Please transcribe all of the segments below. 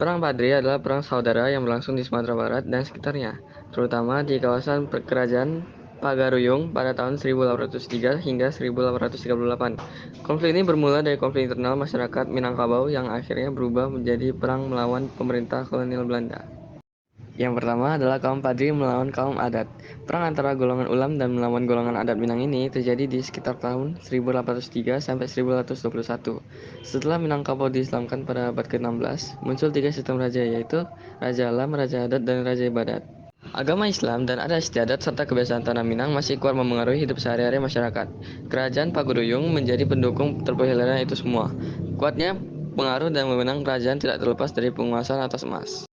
Perang Padri adalah perang saudara yang berlangsung di Sumatera Barat dan sekitarnya, terutama di kawasan kerajaan Pagaruyung pada tahun 1803 hingga 1838. Konflik ini bermula dari konflik internal masyarakat Minangkabau yang akhirnya berubah menjadi perang melawan pemerintah kolonial Belanda. Yang pertama adalah kaum Padri melawan kaum adat. Perang antara golongan Ulam dan melawan golongan adat Minang ini terjadi di sekitar tahun 1803 sampai 1821. Setelah Minangkabau diislamkan pada abad ke-16, muncul tiga sistem raja, yaitu Raja Alam, Raja Adat, dan Raja Ibadat. Agama Islam dan adat istiadat serta kebiasaan tanah Minang masih kuat memengaruhi hidup sehari-hari masyarakat. Kerajaan Paguyung menjadi pendukung terpelihara itu semua. Kuatnya pengaruh dan wewenang kerajaan tidak terlepas dari penguasaan atas emas.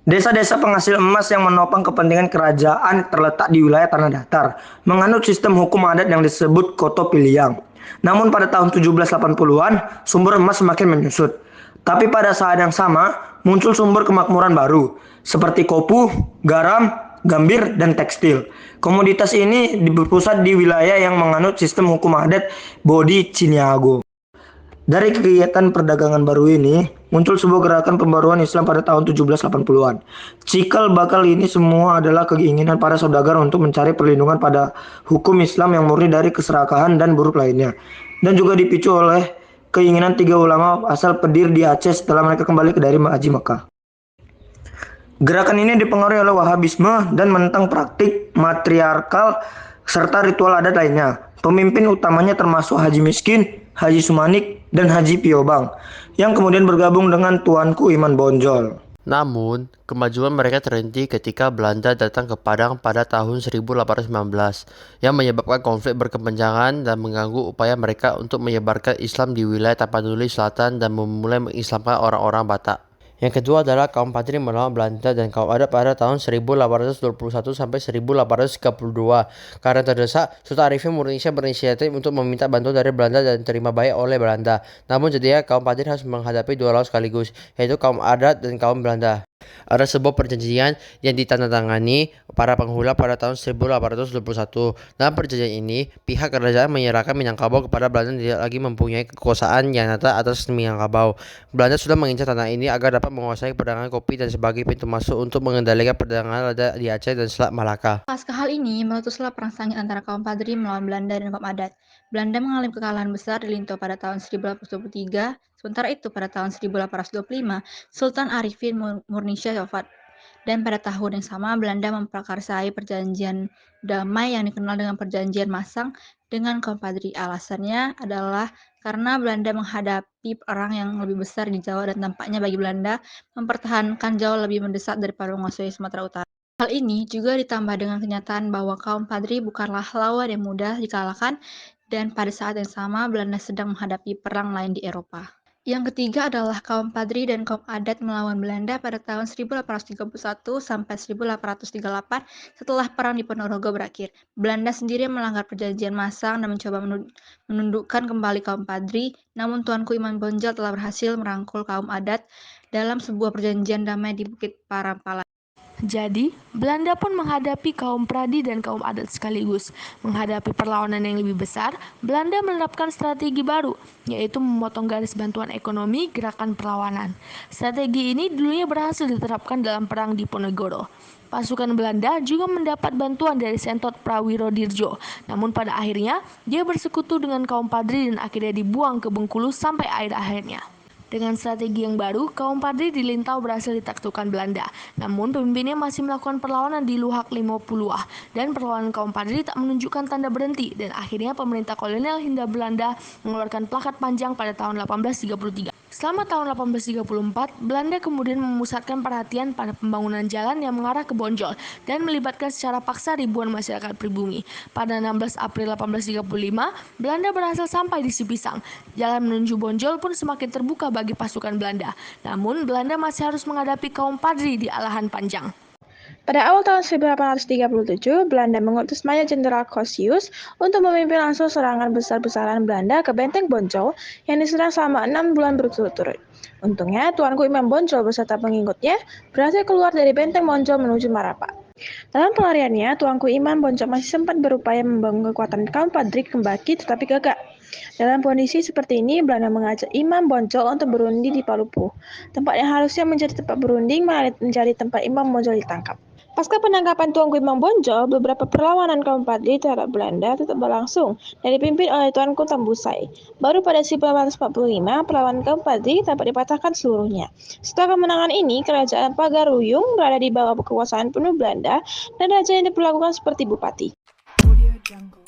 Desa-desa penghasil emas yang menopang kepentingan kerajaan terletak di wilayah tanah datar, menganut sistem hukum adat yang disebut Koto Piliang. Namun pada tahun 1780-an, sumber emas semakin menyusut. Tapi pada saat yang sama, muncul sumber kemakmuran baru, seperti kopu, garam, gambir, dan tekstil. Komoditas ini berpusat di wilayah yang menganut sistem hukum adat Bodi Ciniago. Dari kegiatan perdagangan baru ini, muncul sebuah gerakan pembaruan Islam pada tahun 1780-an. Cikal bakal ini semua adalah keinginan para saudagar untuk mencari perlindungan pada hukum Islam yang murni dari keserakahan dan buruk lainnya. Dan juga dipicu oleh keinginan tiga ulama asal Pedir di Aceh setelah mereka kembali dari Haji Mekah. Gerakan ini dipengaruhi oleh Wahabisme dan menentang praktik matriarkal serta ritual adat lainnya. Pemimpin utamanya termasuk Haji Miskin, Haji Sumanik, dan Haji Piobang, yang kemudian bergabung dengan Tuanku Iman Bonjol. Namun, kemajuan mereka terhenti ketika Belanda datang ke Padang pada tahun 1819 yang menyebabkan konflik berkepanjangan dan mengganggu upaya mereka untuk menyebarkan Islam di wilayah Tapanuli Selatan dan memulai mengislamkan orang-orang Batak. Yang kedua adalah kaum Padri melawan Belanda dan kaum adat pada tahun 1821 sampai 1832. Karena terdesak, Sultan Arifin Murnisya berinisiatif untuk meminta bantuan dari Belanda dan diterima baik oleh Belanda. Namun jadinya kaum Padri harus menghadapi dua lawan sekaligus, yaitu kaum adat dan kaum Belanda. Ada sebuah perjanjian yang ditandatangani para penghula pada tahun 1821. Dalam perjanjian ini, pihak kerajaan menyerahkan Minangkabau kepada Belanda yang tidak lagi mempunyai kekuasaan yang nyata atas Minangkabau. Belanda sudah mengincar tanah ini agar dapat menguasai perdagangan kopi dan sebagai pintu masuk untuk mengendalikan perdagangan di Aceh dan Selat Malaka. Pasca hal ini, meletuslah perang sengit antara kaum Padri melawan Belanda dan kaum adat. Belanda mengalami kekalahan besar di Linto pada tahun 1823. Sementara itu, pada tahun 1825, Sultan Arifin Murnisya wafat. Dan pada tahun yang sama, Belanda memprakarsai perjanjian damai yang dikenal dengan Perjanjian Masang dengan kaum Padri. Alasannya adalah karena Belanda menghadapi perang yang lebih besar di Jawa dan tampaknya bagi Belanda mempertahankan jauh lebih mendesak daripada menguasai Sumatera Utara. Hal ini juga ditambah dengan kenyataan bahwa kaum Padri bukanlah lawan yang mudah dikalahkan dan pada saat yang sama Belanda sedang menghadapi perang lain di Eropa. Yang ketiga adalah kaum Padri dan kaum adat melawan Belanda pada tahun 1831 sampai 1838 setelah perang di Ponorogo berakhir. Belanda sendiri melanggar perjanjian Masang dan mencoba menundukkan kembali kaum Padri, namun Tuanku Iman Bonjol telah berhasil merangkul kaum adat dalam sebuah perjanjian damai di Bukit Parampala. Jadi, Belanda pun menghadapi kaum Pradi dan kaum adat sekaligus. Menghadapi perlawanan yang lebih besar, Belanda menerapkan strategi baru, yaitu memotong garis bantuan ekonomi gerakan perlawanan. Strategi ini dulunya berhasil diterapkan dalam perang di Ponorogo. Pasukan Belanda juga mendapat bantuan dari Sentot Prawirodirjo. Namun pada akhirnya, dia bersekutu dengan kaum Padri dan akhirnya dibuang ke Bengkulu sampai akhirnya. Dengan strategi yang baru, kaum Padri di Lintau berhasil ditaklukkan Belanda. Namun pemimpinnya masih melakukan perlawanan di Luhak Limopuluah dan perlawanan kaum Padri tak menunjukkan tanda berhenti dan akhirnya pemerintah kolonial Hindia Belanda mengeluarkan plakat panjang pada tahun 1833. Selama tahun 1834, Belanda kemudian memusatkan perhatian pada pembangunan jalan yang mengarah ke Bonjol dan melibatkan secara paksa ribuan masyarakat pribumi. Pada 16 April 1835, Belanda berhasil sampai di Sipisang. Jalan menuju Bonjol pun semakin terbuka bagi pasukan Belanda. Namun, Belanda masih harus menghadapi kaum Padri di Alahan Panjang. Pada awal tahun 1837, Belanda mengutus Mayor Jenderal Kosius untuk memimpin langsung serangan besar-besaran Belanda ke Benteng Bonjol yang diserang selama 6 bulan berturut-turut. Untungnya, Tuanku Imam Bonjol beserta pengikutnya berhasil keluar dari benteng Monjol menuju Marapak. Dalam pelariannya, Tuanku Imam Bonjol masih sempat berupaya membangun kekuatan kaum Padri kembali tetapi gagal. Dalam kondisi seperti ini, Belanda mengajak Imam Bonjol untuk berunding di Palupu. Tempat yang harusnya menjadi tempat berunding malah menjadi tempat Imam Bonjol ditangkap. Pasca penangkapan Tuanku Imam Bonjol, beberapa perlawanan kaum Padri terhadap Belanda tetap berlangsung dan dipimpin oleh Tuanku Tambusai. Baru pada 1845, perlawanan kaum Padri dapat dipatahkan seluruhnya. Setelah kemenangan ini, kerajaan Pagaruyung berada di bawah kekuasaan penuh Belanda dan raja yang diperlakukan seperti bupati. Audio Jungle.